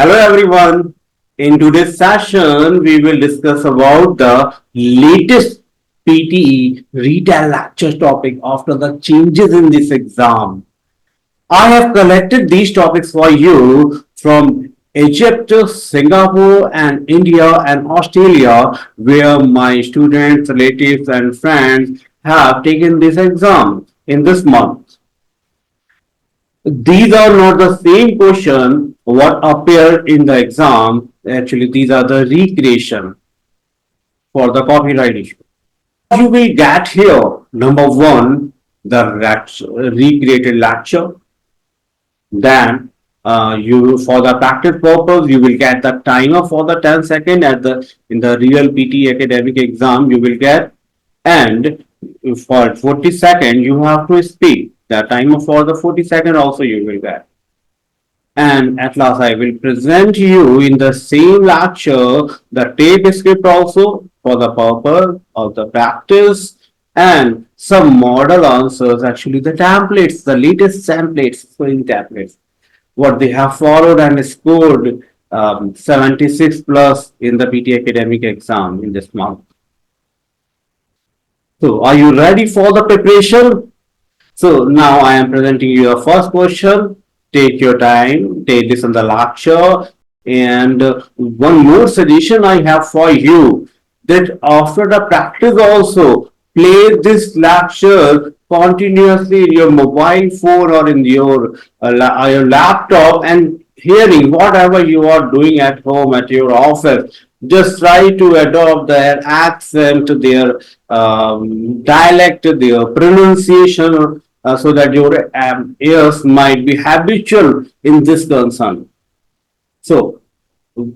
Hello everyone. In today's session, we will discuss about the latest PTE Retell Lecture topic after the changes in this exam. I have collected these topics for you from Egypt, Singapore, and India and Australia, where my students, relatives, and friends have taken this exam in this month. These are not the same question what appeared in the exam. Actually, these are the recreation for the copyright issue. You will get here number one, the recreated lecture. Then you for the practice purpose you will get the timer for the 10 second at the in the real PT academic exam you will get, and for 40 second you have to speak. The timer for the 40 second also you will get. And at last, I will present you in the same lecture the tape script also for the purpose of the practice and some model answers, actually the templates, the latest templates, scoring templates, what they have followed and scored 76 plus in the PT academic exam in this month. So, are you ready for the preparation? So now I am presenting you the first question. Take your time, take this on the lecture. And one more suggestion I have for you, that after the practice also play this lecture continuously in your mobile phone or in your laptop, and hearing whatever you are doing at home at your office. Just try to adopt their accent, their dialect, their pronunciation, so that your ears might be habitual in this concern. So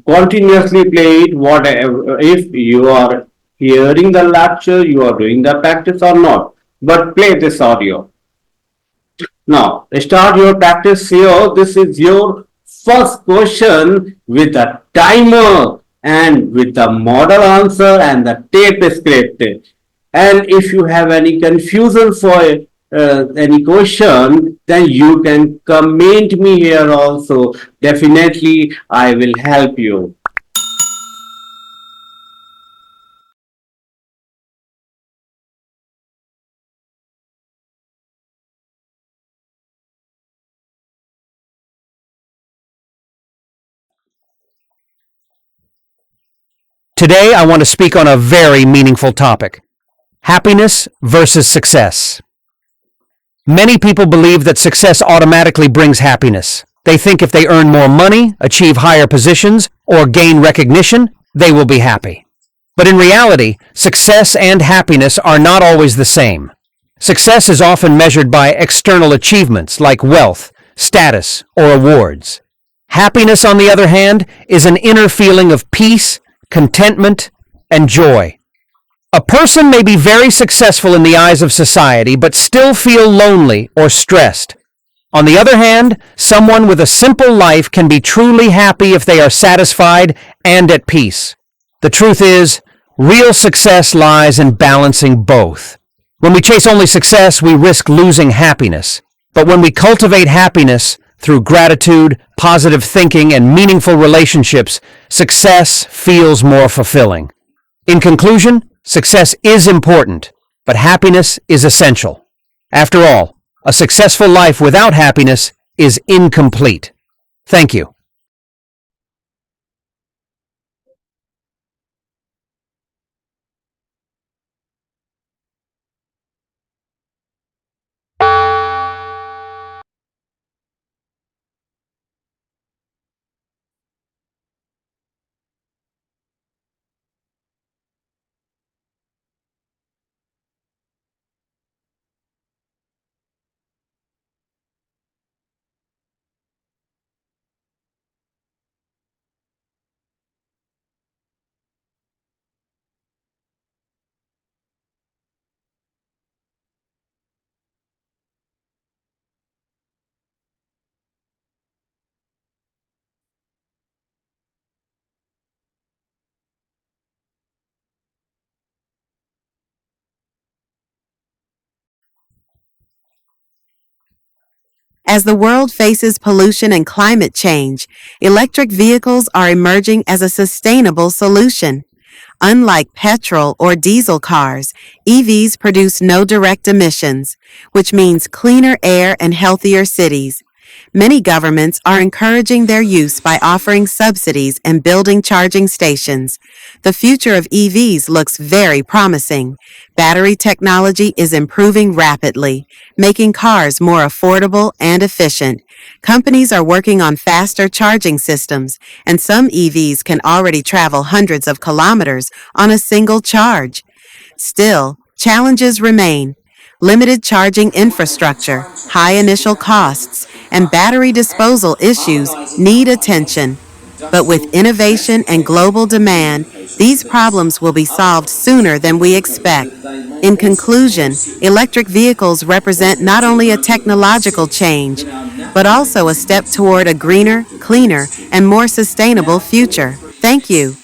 continuously play it, whatever, if you are hearing the lecture, you are doing the practice or not, but play this audio. Now start your practice here. This is your first question with a timer and with the model answer and the tape script. And if you have any confusion for any question, then you can comment me here also. Definitely, I will help you. Today, I want to speak on a very meaningful topic: happiness versus success. Many people believe that success automatically brings happiness. They think if they earn more money, achieve higher positions, or gain recognition, they will be happy. But in reality, success and happiness are not always the same. Success is often measured by external achievements like wealth, status, or awards. Happiness, on the other hand, is an inner feeling of peace, contentment, and joy. A person may be very successful in the eyes of society, but still feel lonely or stressed. On the other hand, someone with a simple life can be truly happy if they are satisfied and at peace. The truth is, real success lies in balancing both. When we chase only success, we risk losing happiness. But when we cultivate happiness through gratitude, positive thinking, and meaningful relationships, success feels more fulfilling. In conclusion, success is important, but happiness is essential. After all, a successful life without happiness is incomplete. Thank you. As the world faces pollution and climate change, electric vehicles are emerging as a sustainable solution. Unlike petrol or diesel cars, EVs produce no direct emissions, which means cleaner air and healthier cities. Many governments are encouraging their use by offering subsidies and building charging stations. The future of EVs looks very promising. Battery technology is improving rapidly, making cars more affordable and efficient. Companies are working on faster charging systems, and some EVs can already travel hundreds of kilometers on a single charge. Still, challenges remain. Limited charging infrastructure, high initial costs, and battery disposal issues need attention. But with innovation and global demand, these problems will be solved sooner than we expect. In conclusion, electric vehicles represent not only a technological change, but also a step toward a greener, cleaner, and more sustainable future. Thank you.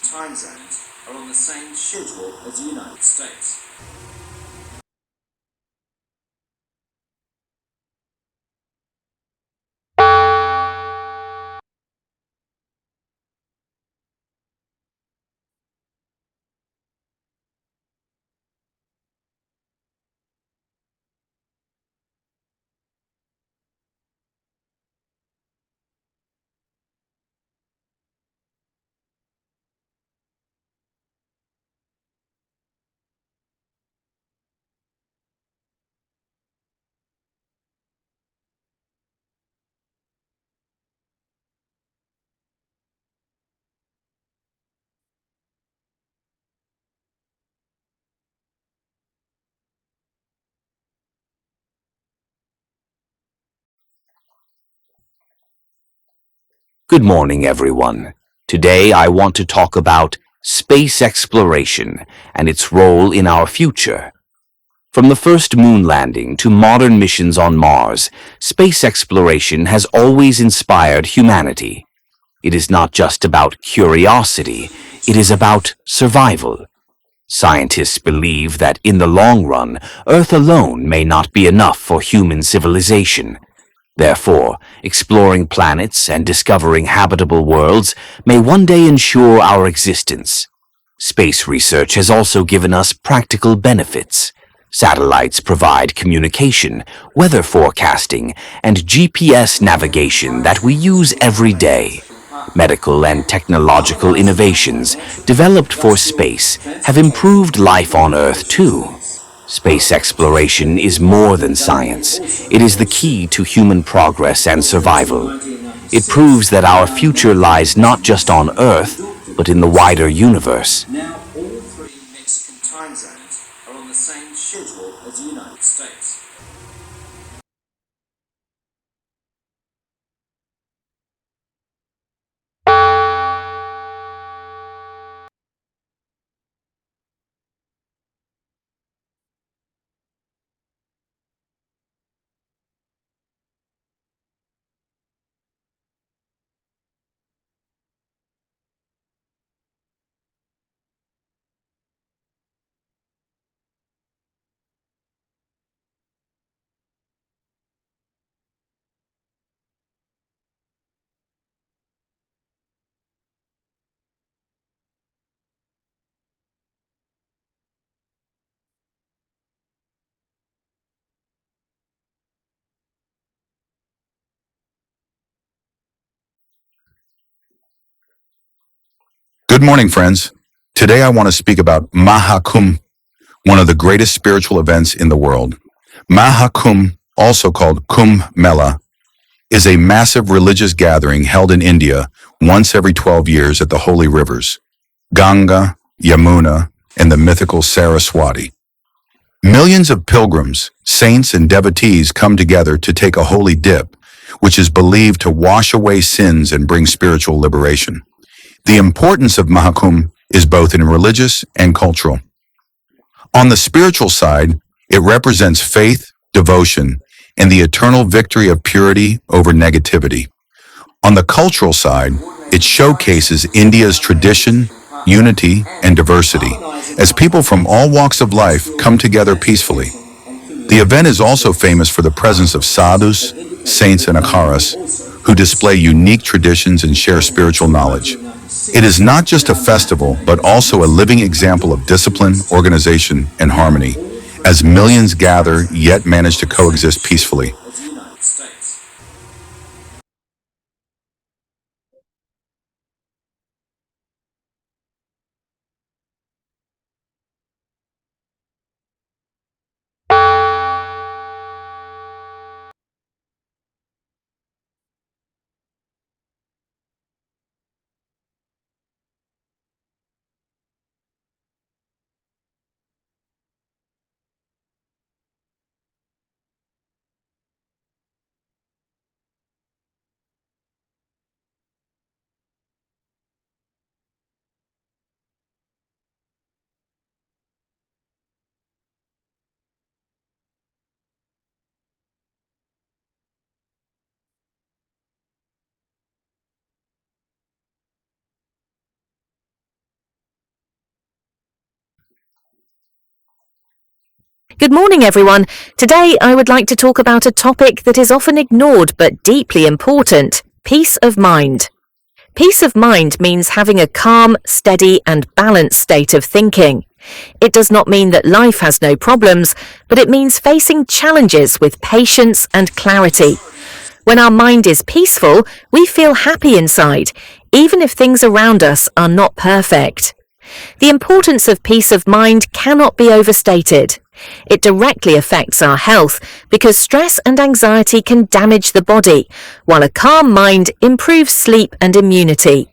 Good morning, everyone. Today I want to talk about space exploration and its role in our future. From the first moon landing to modern missions on Mars, space exploration has always inspired humanity. It is not just about curiosity, it is about survival. Scientists believe that in the long run, Earth alone may not be enough for human civilization. Therefore, exploring planets and discovering habitable worlds may one day ensure our existence. Space research has also given us practical benefits. Satellites provide communication, weather forecasting, and GPS navigation that we use every day. Medical and technological innovations developed for space have improved life on Earth too. Space exploration is more than science. It is the key to human progress and survival. It proves that our future lies not just on Earth, but in the wider universe. Now all three Mexican time zones are on the same schedule as the United States. Good morning, friends. Today I want to speak about Mahakumbh, one of the greatest spiritual events in the world. Mahakumbh, also called Kumbh Mela, is a massive religious gathering held in India once every 12 years at the holy rivers, Ganga, Yamuna, and the mythical Saraswati. Millions of pilgrims, saints, and devotees come together to take a holy dip, which is believed to wash away sins and bring spiritual liberation. The importance of Mahakumbh is both in religious and cultural. On the spiritual side, it represents faith, devotion, and the eternal victory of purity over negativity. On the cultural side, it showcases India's tradition, unity, and diversity, as people from all walks of life come together peacefully. The event is also famous for the presence of sadhus, saints, and akaras, who display unique traditions and share spiritual knowledge. It is not just a festival, but also a living example of discipline, organization, and harmony, as millions gather yet manage to coexist peacefully. as the United States. Good morning, everyone. Today I would like to talk about a topic that is often ignored but deeply important: peace of mind. Peace of mind means having a calm, steady, and balanced state of thinking. It does not mean that life has no problems, but it means facing challenges with patience and clarity. When our mind is peaceful, we feel happy inside, even if things around us are not perfect. The importance of peace of mind cannot be overstated. It directly affects our health because stress and anxiety can damage the body, while a calm mind improves sleep and immunity.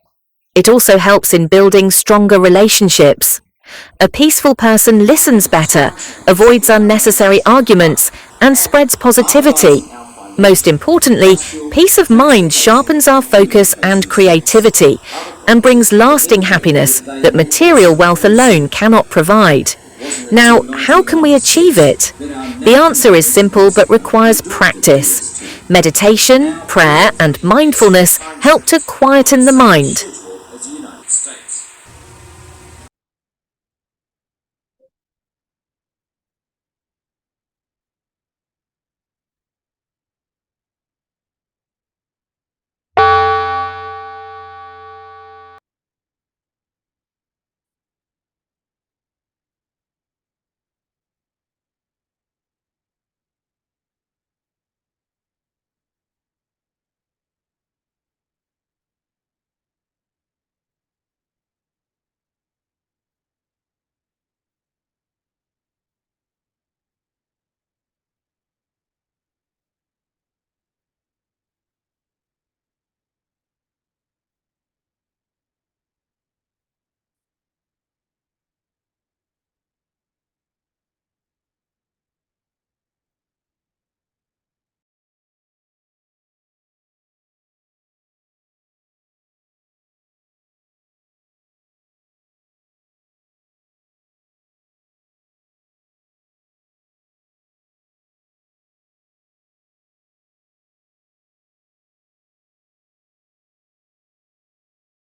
It also helps in building stronger relationships. A peaceful person listens better, avoids unnecessary arguments, and spreads positivity. Most importantly, peace of mind sharpens our focus and creativity and brings lasting happiness that material wealth alone cannot provide. Now, how can we achieve it? The answer is simple but requires practice. Meditation, prayer, and mindfulness help to quieten the mind.